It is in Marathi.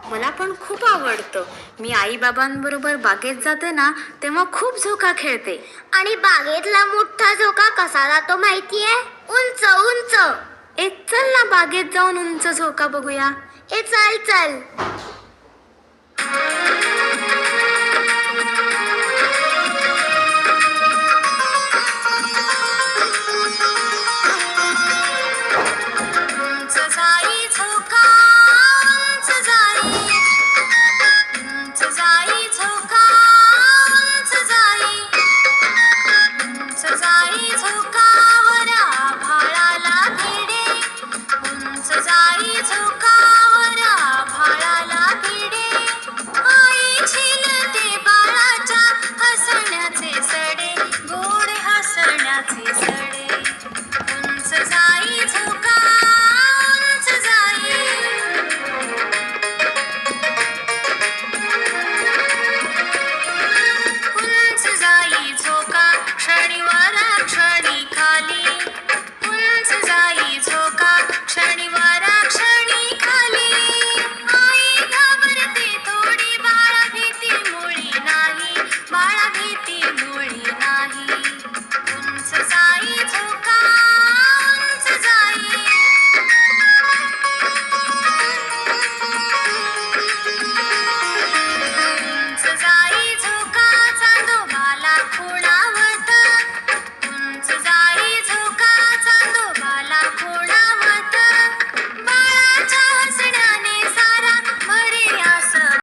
मला पण खूप आवडतं. मी आई बाबांबरोबर बागेत जाते ना तेव्हा खूप झोका खेळते. आणि बागेतला मोठा झोका कसा जातो माहितीये? उंच उंच. चल ना बागेत जाऊन उंच झोका बघूया. चल चल.